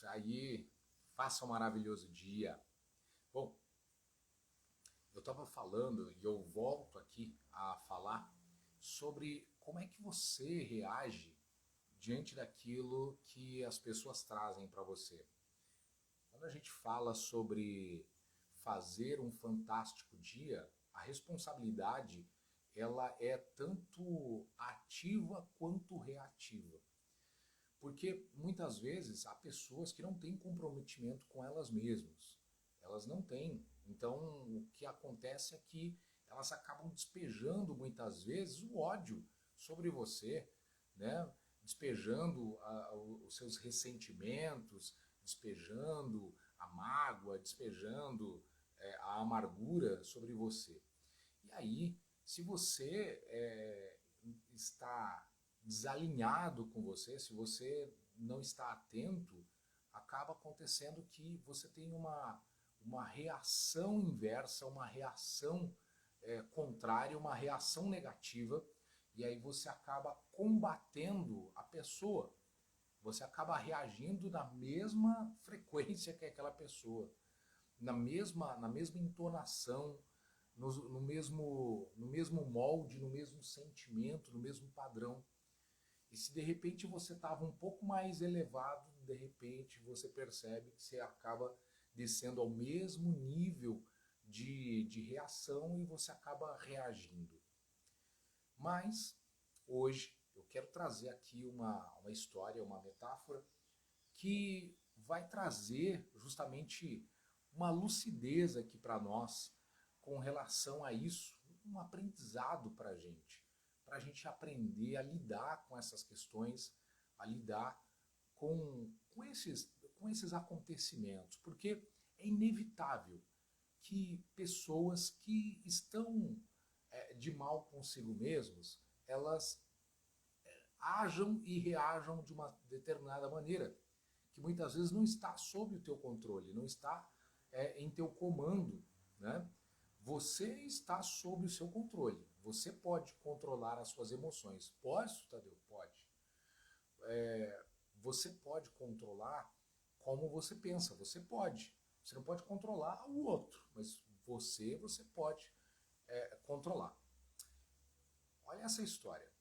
Aí, faça um maravilhoso dia. Bom, eu estava falando e eu volto aqui a falar sobre como é que você reage diante daquilo que as pessoas trazem para você. Quando a gente fala sobre fazer um fantástico dia, a responsabilidade ela é tanto ativa quanto reativa. Porque muitas vezes há pessoas que não têm comprometimento com elas mesmas. Elas não têm. Então o que acontece é que elas acabam despejando muitas vezes o ódio sobre você, né? Despejando os seus ressentimentos, despejando a mágoa, despejando a amargura sobre você. E aí, se você está desalinhado com você, se você não está atento, acaba acontecendo que você tem uma reação inversa, uma reação contrária, uma reação negativa, e aí você acaba combatendo a pessoa. Você acaba reagindo na mesma frequência que aquela pessoa, na mesma entonação, no mesmo molde, no mesmo sentimento, no mesmo padrão. E se de repente você estava um pouco mais elevado, de repente você percebe que você acaba descendo ao mesmo nível de reação e você acaba reagindo. Mas hoje eu quero trazer aqui uma história, uma metáfora que vai trazer justamente uma lucidez aqui para nós com relação a isso, um aprendizado para a gente aprender a lidar com essas questões, a lidar com esses acontecimentos, porque é inevitável que pessoas que estão de mal consigo mesmos, elas ajam e reajam de uma determinada maneira, que muitas vezes não está sob o teu controle, não está em teu comando, né? Você está sob o seu controle. Você pode controlar as suas emoções. Pode, Tadeu? Pode. Você pode controlar como você pensa. Você pode. Você não pode controlar o outro, mas você pode controlar. Olha essa história.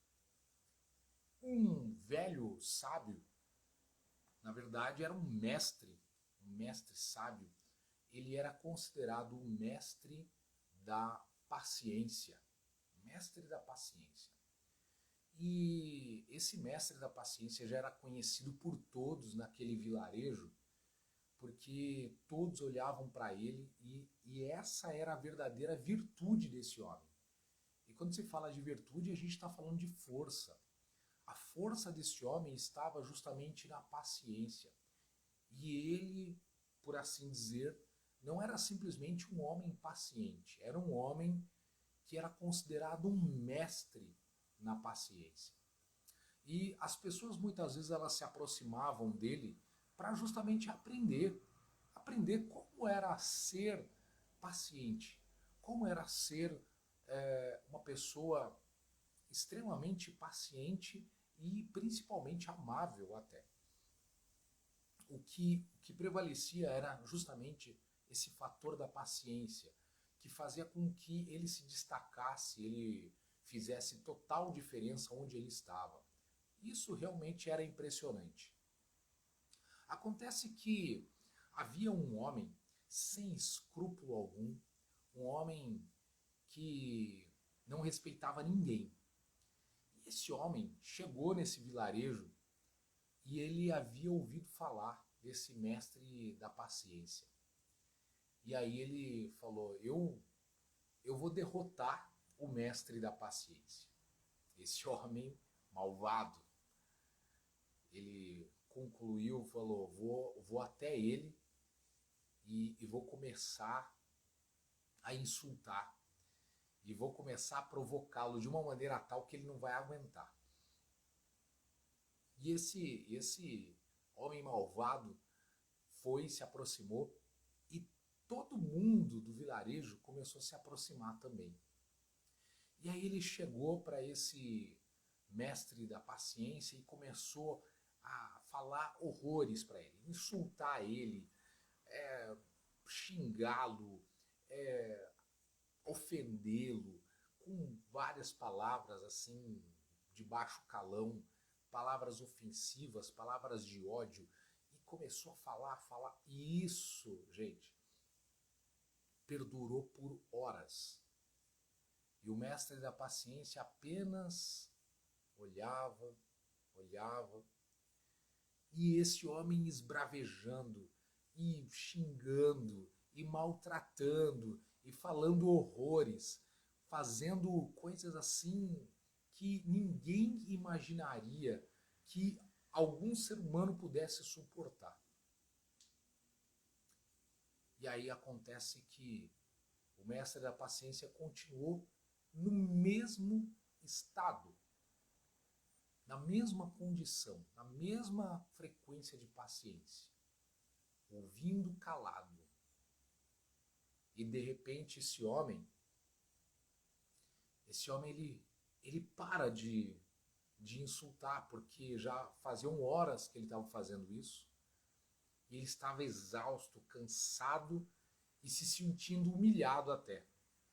Um velho sábio, na verdade era um mestre sábio, ele era considerado o mestre da paciência. Mestre da paciência. E esse mestre da paciência já era conhecido por todos naquele vilarejo, porque todos olhavam para ele e essa era a verdadeira virtude desse homem. E quando se fala de virtude, a gente está falando de força. A força desse homem estava justamente na paciência. E ele, por assim dizer, não era simplesmente um homem paciente, era um homem que era considerado um mestre na paciência. E as pessoas muitas vezes elas se aproximavam dele para justamente aprender como era ser paciente, como era ser uma pessoa extremamente paciente e principalmente amável até. O que prevalecia era justamente esse fator da paciência, que fazia com que ele se destacasse, ele fizesse total diferença onde ele estava. Isso realmente era impressionante. Acontece que havia um homem sem escrúpulo algum, um homem que não respeitava ninguém. E esse homem chegou nesse vilarejo e ele havia ouvido falar desse mestre da paciência. E aí ele falou, eu vou derrotar o mestre da paciência. Esse homem malvado. Ele concluiu, falou, vou até ele e vou começar a insultar. E vou começar a provocá-lo de uma maneira tal que ele não vai aguentar. E esse homem malvado foi, se aproximou e todo mundo do vilarejo começou a se aproximar também. E aí ele chegou para esse mestre da paciência e começou a falar horrores para ele, insultar ele, xingá-lo, ofendê-lo, com várias palavras assim, de baixo calão, palavras ofensivas, palavras de ódio, e começou a falar, e isso, gente, perdurou por horas. E o mestre da paciência apenas olhava, e esse homem esbravejando, e xingando, e maltratando, e falando horrores, fazendo coisas assim que ninguém imaginaria que algum ser humano pudesse suportar. E aí acontece que o mestre da paciência continuou no mesmo estado, na mesma condição, na mesma frequência de paciência, ouvindo calado. E de repente esse homem ele para de insultar, porque já faziam horas que ele estava fazendo isso, e ele estava exausto, cansado e se sentindo humilhado até,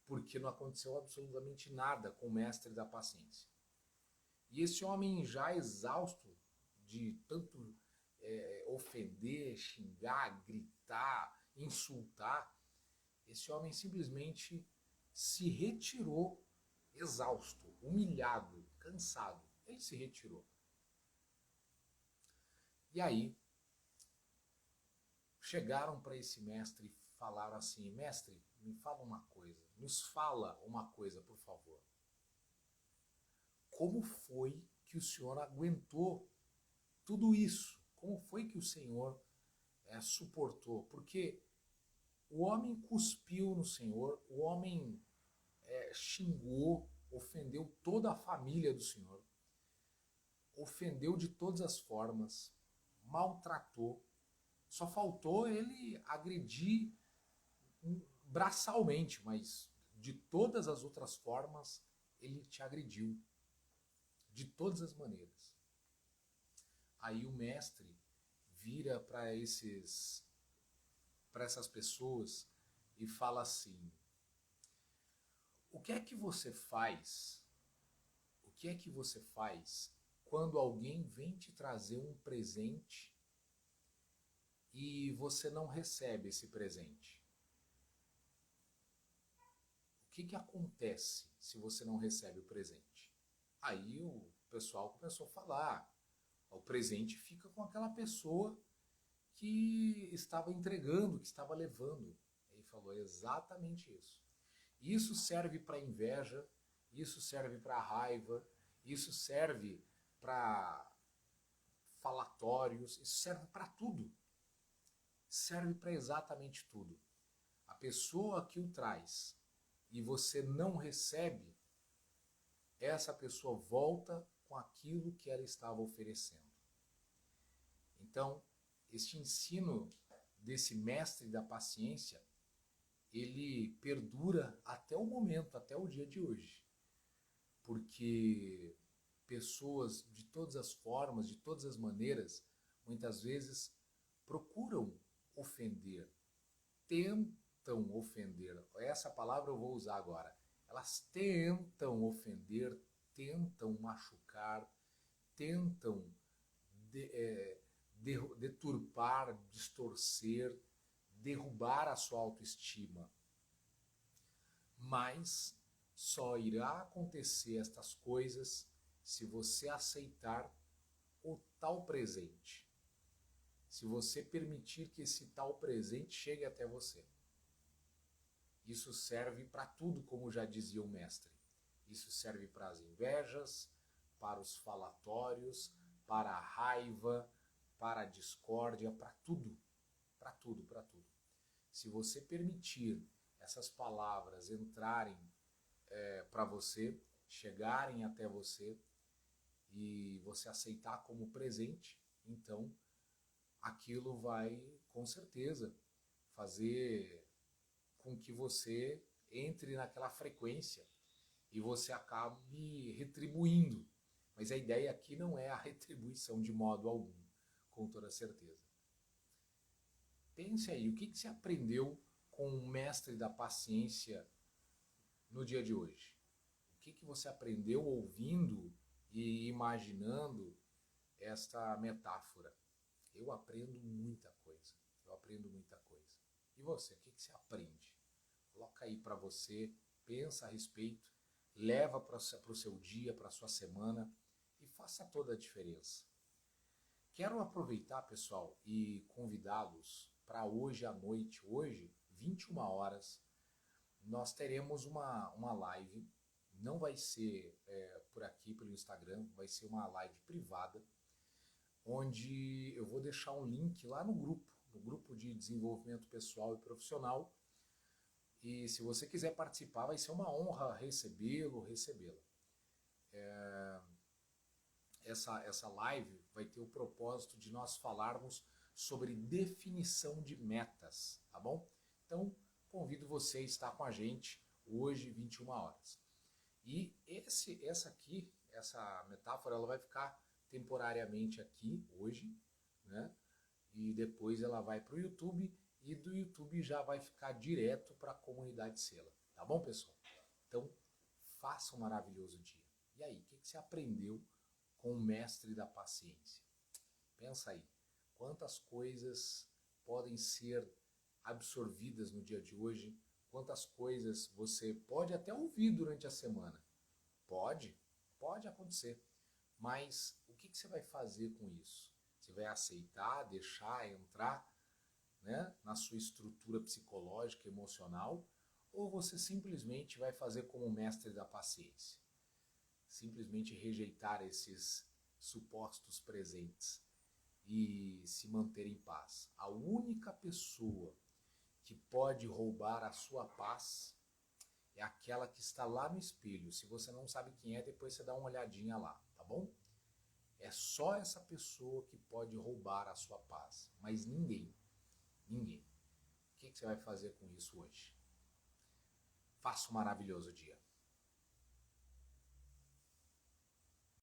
porque não aconteceu absolutamente nada com o mestre da paciência. E esse homem já exausto de tanto ofender, xingar, gritar, insultar, esse homem simplesmente se retirou exausto, humilhado, cansado. Ele se retirou. E aí, chegaram para esse mestre e falaram assim: mestre, me fala uma coisa, nos fala uma coisa, por favor. Como foi que o senhor aguentou tudo isso? Como foi que o senhor suportou? Porque o homem cuspiu no senhor, o homem xingou, ofendeu toda a família do senhor, ofendeu de todas as formas, maltratou. Só faltou ele agredir braçalmente, mas de todas as outras formas ele te agrediu. De todas as maneiras. Aí o mestre vira para essas pessoas e fala assim: o que é que você faz? O que é que você faz quando alguém vem te trazer um presente e você não recebe esse presente? O que acontece se você não recebe o presente? Aí o pessoal começou a falar: o presente fica com aquela pessoa que estava entregando, que estava levando. Ele falou exatamente isso. Isso serve para inveja, isso serve para raiva, isso serve para falatórios, isso serve para tudo. Serve para exatamente tudo. A pessoa que o traz e você não recebe, essa pessoa volta com aquilo que ela estava oferecendo. Então, este ensino desse mestre da paciência, ele perdura até o momento, até o dia de hoje. Porque pessoas de todas as formas, de todas as maneiras, muitas vezes procuram ofender, tentam ofender. Essa palavra eu vou usar agora. Elas tentam ofender, tentam machucar, tentam deturpar, distorcer, derrubar a sua autoestima. Mas só irá acontecer estas coisas se você aceitar o tal presente. Se você permitir que esse tal presente chegue até você. Isso serve para tudo, como já dizia o mestre. Isso serve para as invejas, para os falatórios, para a raiva, para a discórdia, para tudo. Para tudo, para tudo. Se você permitir essas palavras entrarem para você, chegarem até você, e você aceitar como presente, então aquilo vai, com certeza, fazer com que você entre naquela frequência e você acabe retribuindo. Mas a ideia aqui não é a retribuição de modo algum. com toda certeza. Pense aí, o que você aprendeu com o mestre da paciência no dia de hoje? O que você aprendeu ouvindo e imaginando esta metáfora? Eu aprendo muita coisa. Eu aprendo muita coisa. E você, o que você aprende? Coloca aí para você, pensa a respeito, leva para o seu dia, para a sua semana e faça toda a diferença. Quero aproveitar, pessoal, e convidá-los para hoje à noite, hoje, 21 horas, nós teremos uma live, não vai ser por aqui, pelo Instagram, vai ser uma live privada, onde eu vou deixar um link lá no grupo de desenvolvimento pessoal e profissional, e se você quiser participar, vai ser uma honra recebê-lo, recebê-la. Essa live vai ter o propósito de nós falarmos sobre definição de metas, tá bom? Então, convido você a estar com a gente hoje, 21 horas. E essa metáfora, ela vai ficar temporariamente aqui, hoje, né? E depois ela vai para o YouTube, e do YouTube já vai ficar direto para a comunidade Sela, tá bom, pessoal? Então, faça um maravilhoso dia. E aí, o que você aprendeu com o mestre da paciência? Pensa aí, quantas coisas podem ser absorvidas no dia de hoje, quantas coisas você pode até ouvir durante a semana. Pode acontecer. Mas o que você vai fazer com isso? Você vai aceitar, deixar entrar, né, na sua estrutura psicológica, emocional, ou você simplesmente vai fazer como o mestre da paciência? Simplesmente rejeitar esses supostos presentes e se manter em paz. A única pessoa que pode roubar a sua paz é aquela que está lá no espelho. Se você não sabe quem é, depois você dá uma olhadinha lá, tá bom? É só essa pessoa que pode roubar a sua paz, mas ninguém. Ninguém. O que você vai fazer com isso hoje? Faça um maravilhoso dia.